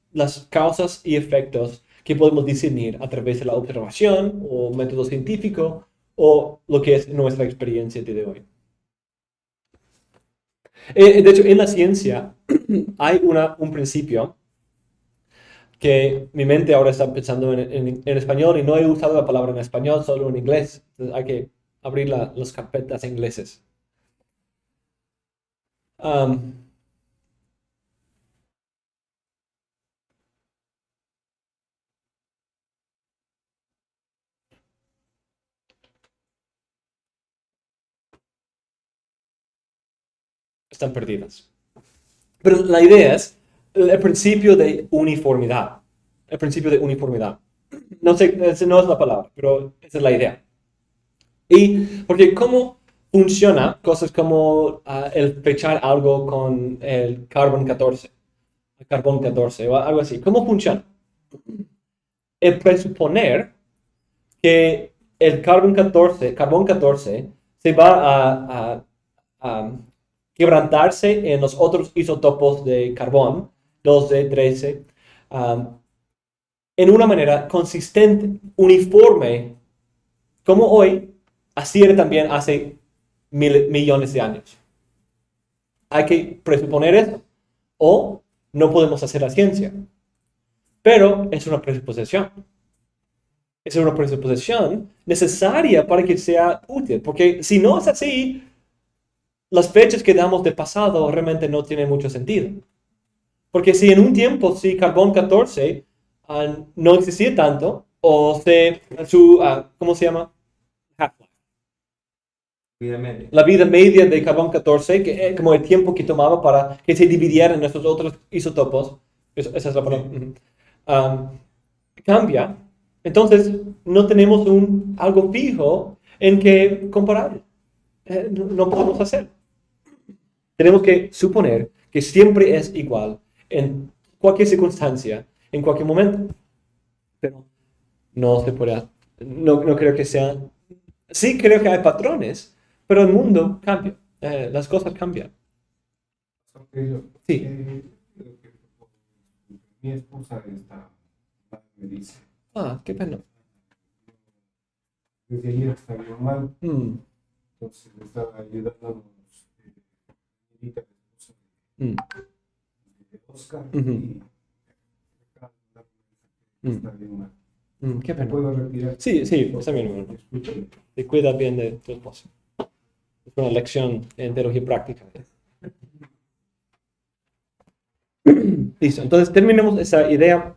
causas y efectos que podemos discernir a través de la observación o método científico o lo que es nuestra experiencia de hoy. De hecho, en la ciencia hay un principio que mi mente ahora está pensando en español y no he usado la palabra en español, solo en inglés. Entonces hay que abrir las carpetas ingleses. Um, Están perdidas. Pero la idea es el principio de uniformidad. El principio de uniformidad. No sé, esa no es la palabra, pero esa es la idea. Y porque cómo funciona cosas como el fechar algo con el carbón 14 o algo así. ¿Cómo funciona? El presuponer que el carbón 14 se va a quebrantarse en los otros isótopos de carbón, 12, 13, en una manera consistente, uniforme, como hoy, así era también hace millones de años. Hay que presuponer eso, o no podemos hacer la ciencia. Pero es una presuposición. Es una presuposición necesaria para que sea útil, porque si no es así, las fechas que damos de pasado realmente no tienen mucho sentido. Porque si en un tiempo, si carbón 14 no existía tanto, o ¿cómo se llama? Half-life. Vida media. La vida media de carbón 14, que como el tiempo que tomaba para que se dividieran estos otros isótopos, esa es la palabra, cambia. Entonces, no tenemos algo fijo en que comparar. No podemos hacer. Tenemos que suponer que siempre es igual en cualquier circunstancia, en cualquier momento. Pero no se puede, no creo que sea. Sí creo que hay patrones, pero el mundo cambia. Las cosas cambian. Sí. Lo que mi esposa me dice, Qué pena. desde ayer está bien mal, Mm, entonces le estaba ayudando a mm, de Oscar Ujú. y está bien mal. qué ¿Me pena. puedo retirar? Sí, está bien, hermano. Escúchame. Te cuida bien de tu esposa. Es una lección en teología práctica. Listo, entonces terminemos esa idea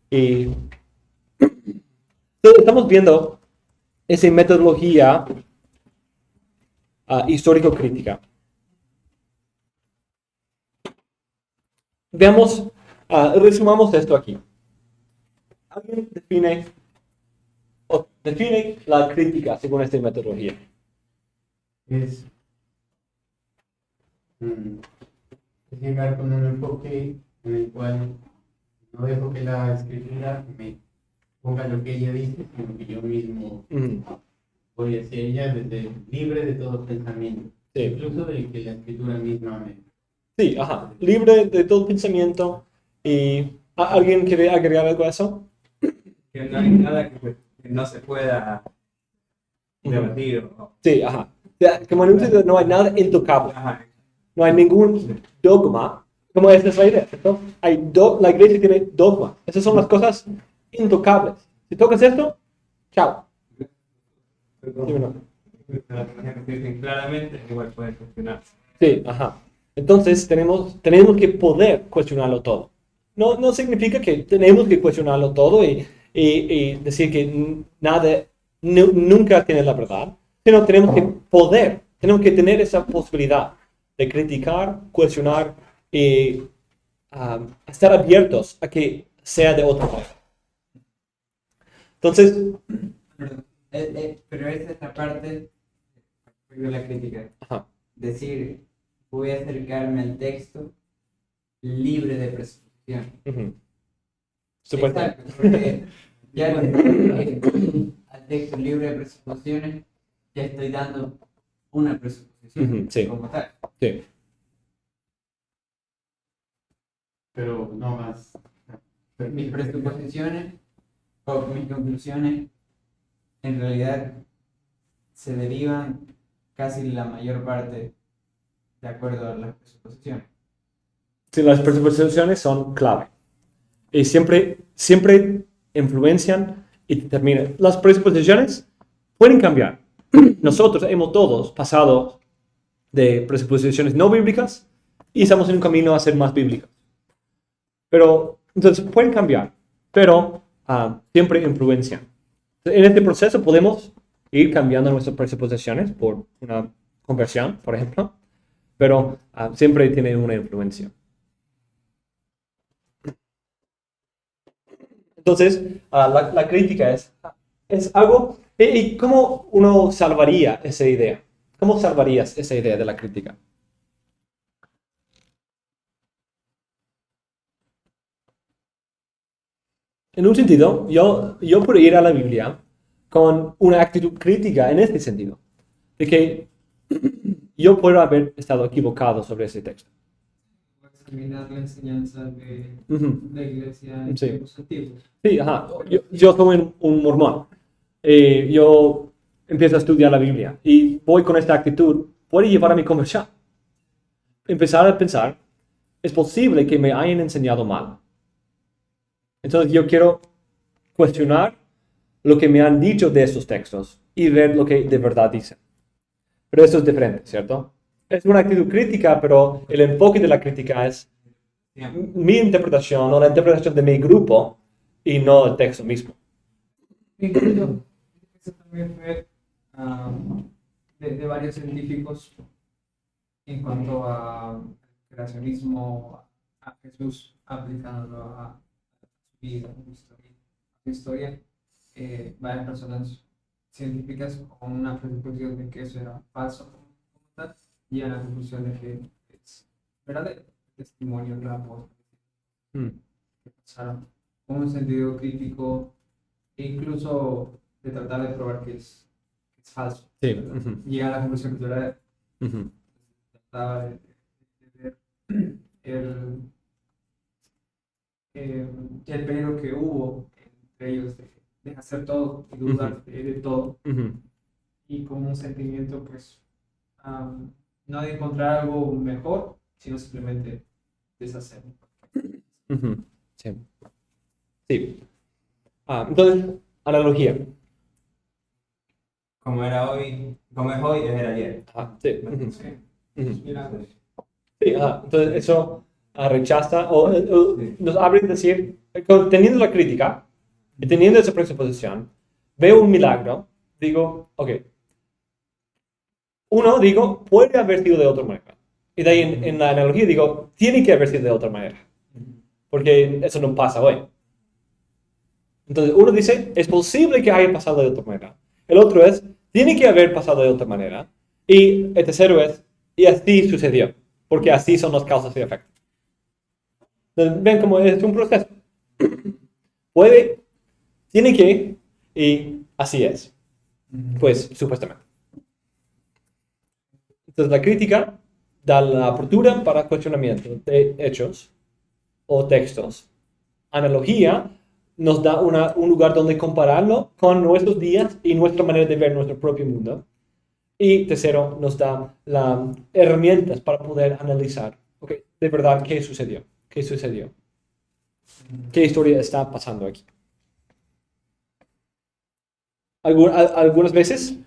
y estamos viendo esa metodología histórico-crítica. Veamos, resumamos esto aquí. Alguien define Define la crítica según esta metodología. Es es llegar con un enfoque en el cual no dejo que la escritura me ponga lo que ella dice, sino que yo mismo Ujú. voy hacia ella desde libre de todo pensamiento, Sí. incluso de que la escritura misma me... Sí, ajá. Libre de todo pensamiento. ¿Y alguien quiere agregar algo a eso? Que no hay nada que no se pueda debatir. Sí, ajá. Ya, como en un sentido, no hay nada intocable. Ajá. No hay ningún dogma. Como esa es la idea, ¿cierto? La iglesia tiene dogma. Esas son las cosas intocables. Si tocas esto, chao. ¿Sí o no? Las cosas que dicen claramente, igual pueden cuestionar. Sí, ajá. Entonces tenemos que poder cuestionarlo todo. No significa que tenemos que cuestionarlo todo y decir que nunca tiene la verdad, sino tenemos que tener esa posibilidad de criticar, cuestionar y estar abiertos a que sea de otra manera. Entonces, Perdón. Pero esa es la parte de la crítica. ajá, Decir, voy a acercarme al texto libre de presuposición. ujú. Supuestamente. Exacto, porque ya al texto libre de presuposiciones ya estoy dando una presuposición Ujú, sí. como tal. Sí. Pero no más. Mis presuposiciones o mis conclusiones en realidad se derivan casi la mayor parte de acuerdo a las presuposiciones. Sí, las presuposiciones son clave. Y siempre influencian y determinan. Las presuposiciones pueden cambiar. Nosotros hemos todos pasado de presuposiciones no bíblicas y estamos en un camino a ser más bíblicos. Pero, entonces, pueden cambiar, pero siempre influencian. En este proceso podemos ir cambiando nuestras presuposiciones por una conversión, por ejemplo, pero siempre tiene una influencia. Entonces, la crítica es algo... ¿Y cómo uno salvaría esa idea? ¿Cómo salvarías esa idea de la crítica? En un sentido, yo puedo ir a la Biblia con una actitud crítica en este sentido, de que yo puedo haber estado equivocado sobre ese texto. Examinar la enseñanza de Ujú. la iglesia en Sí. tiempos antiguos. Sí, ajá. Yo soy un mormón. Yo empiezo a estudiar la Biblia y voy con esta actitud, puede llevar a mi conversión. Empezar a pensar, es posible que me hayan enseñado mal. Entonces yo quiero cuestionar lo que me han dicho de esos textos y ver lo que de verdad dicen. Pero eso es diferente, ¿cierto? Es una actitud crítica, pero el enfoque de la crítica es mi interpretación o la interpretación de mi grupo y no el texto mismo. Incluso, eso también fue de varios científicos en cuanto a creacionismo, a Jesús aplicándolo a su vida, a su historia. Varias personas científicas con una presuposición de que eso era falso como tal, llegan a la conclusión de que es verdadero testimonio de la apóstol Mm. que pasaron con un sentido crítico e incluso de tratar de probar que es falso. Sí, ¿verdad? ujú. Llegan a la conclusión que eso era verdadero. Ujú. Trataba de ver el peligro que hubo entre ellos de hacer todo y dudar de todo, Ujú. y como un sentimiento, pues, no de encontrar algo mejor, sino simplemente deshacerlo. Ujú. Sí. Sí. Entonces, analogía. Como era hoy, como es hoy, era ayer. Sí. Ujú. Sí, Ujú. mira, Sí, entonces eso rechaza o Sí. nos abre a decir, teniendo la crítica y teniendo esa presuposición, veo un milagro, digo, ok. Uno, digo, puede haber sido de otra manera. Y de ahí en la analogía digo, tiene que haber sido de otra manera. Porque eso no pasa hoy. Entonces, uno dice, es posible que haya pasado de otra manera. El otro es, tiene que haber pasado de otra manera. Y el tercero es, y así sucedió, porque así son las causas y efectos. Entonces, ven cómo es un proceso. Puede, tiene que, y así es. Pues, supuestamente. Entonces, la crítica da la apertura para cuestionamiento de hechos o textos. Analogía nos da un lugar donde compararlo con nuestros días y nuestra manera de ver nuestro propio mundo. Y tercero, nos da las herramientas para poder analizar, okay, de verdad, ¿qué sucedió? ¿Qué sucedió? ¿Qué historia está pasando aquí? Algunas veces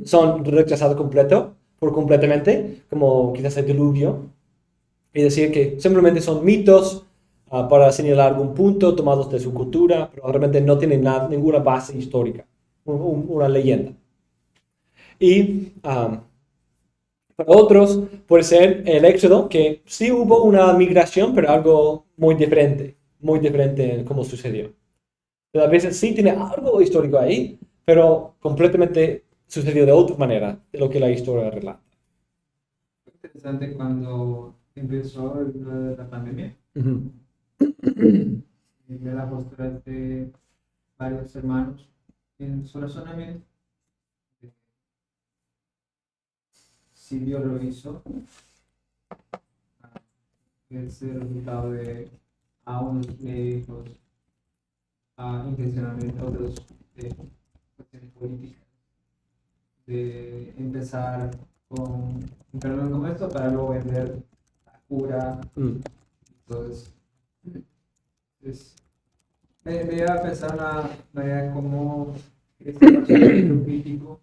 son rechazados completamente, como quizás el diluvio, y decir que simplemente son mitos para señalar algún punto tomados de su cultura, pero realmente no tienen ninguna base histórica, una leyenda. Y para otros puede ser el éxodo, que sí hubo una migración, pero algo muy diferente en cómo sucedió. Pero a veces sí tiene algo histórico ahí, pero completamente sucedió de otra manera de lo que la historia relata. Interesante cuando empezó la pandemia. Uh-huh. De la postura de varios hermanos en su razonamiento. Si Dios lo hizo, es el resultado de a unos médicos, intencionalmente, a otros de cuestiones políticas, de empezar con un fenómeno como esto para luego vender la cura. Entonces, me lleva a pensar una manera como este razonamiento crítico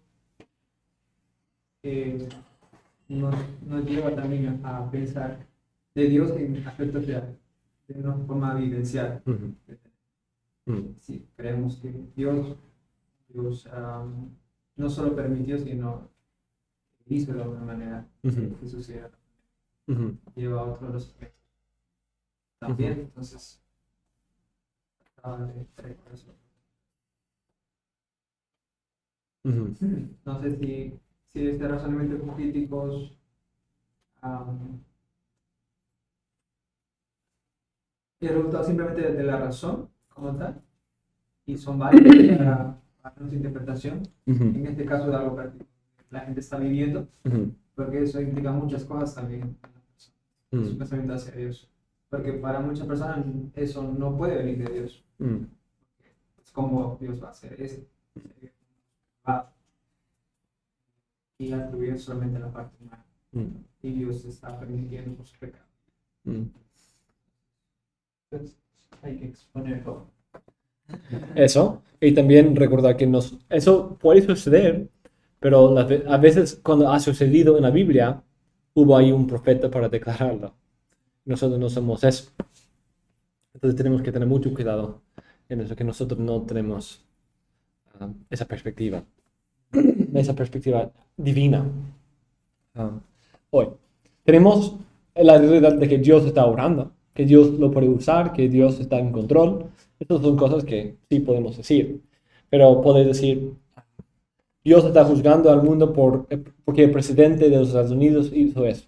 nos lleva también a pensar de Dios en aspectos de una forma vivencial. Sí, creemos que Dios no solo permitió, sino hizo de alguna manera que sucediera. Lleva a otros aspectos también. Entonces, no sé si este razonamiento con críticos es resultado simplemente de la razón como tal y son válidos para nuestra interpretación, en este caso de algo práctico que la gente está viviendo, porque eso implica muchas cosas también en la persona, su pensamiento hacia Dios, porque para muchas personas eso no puede venir de Dios. Es como Dios va a hacer esto, y atribuir solamente la parte humana, y Dios está permitiendo por su pecado. Entonces, hay que exponerlo. Eso, y también recordar que eso puede suceder, pero a veces cuando ha sucedido en la Biblia, hubo ahí un profeta para declararlo. Nosotros no somos eso. Entonces tenemos que tener mucho cuidado en eso, que nosotros no tenemos esa perspectiva divina. Hoy tenemos la realidad de que Dios está orando, que Dios lo puede usar, que Dios está en control. Estas son cosas que sí podemos decir, pero puedes decir, Dios está juzgando al mundo porque el presidente de los Estados Unidos hizo eso.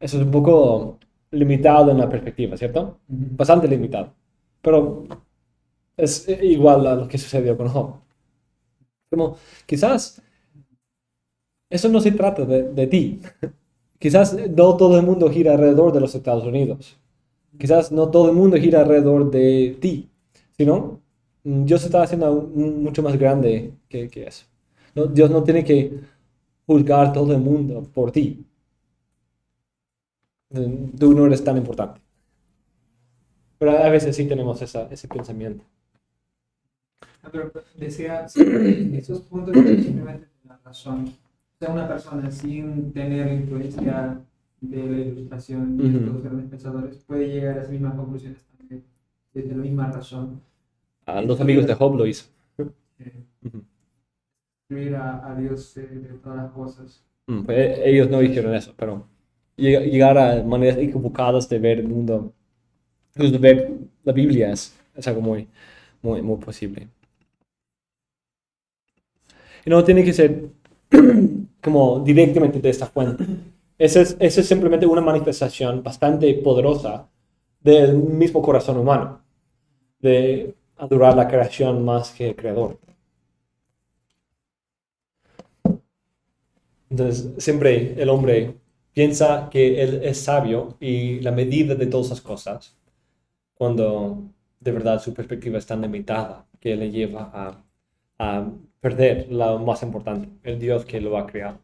Eso es un poco limitado en la perspectiva, ¿cierto? Bastante limitado, pero es igual a lo que sucedió con Job. Como quizás eso no se trata de ti. Quizás no todo el mundo gira alrededor de los Estados Unidos. Quizás no todo el mundo gira alrededor de ti, sino Dios está haciendo mucho más grande que eso. No, Dios no tiene que juzgar todo el mundo por ti. Tú no eres tan importante. Pero a veces sí tenemos ese pensamiento. Pero decía, esos puntos simplemente la razón. O sea, una persona sin tener influencia de la ilustración y de los grandes pensadores puede llegar a esas mismas conclusiones también, desde la misma razón. Los amigos de Job lo hizo. Excluir a Dios de todas las cosas. Pues ellos no hicieron eso, pero llegar a maneras equivocadas de ver el mundo, incluso ver la Biblia es Es algo muy, muy, muy posible. Y no tiene que ser como directamente de esta fuente. Esa es simplemente una manifestación bastante poderosa del mismo corazón humano, de adorar la creación más que el creador. Entonces, siempre el hombre piensa que él es sabio y la medida de todas las cosas, cuando de verdad su perspectiva es tan limitada que le lleva a perder lo más importante, el Dios que lo ha creado.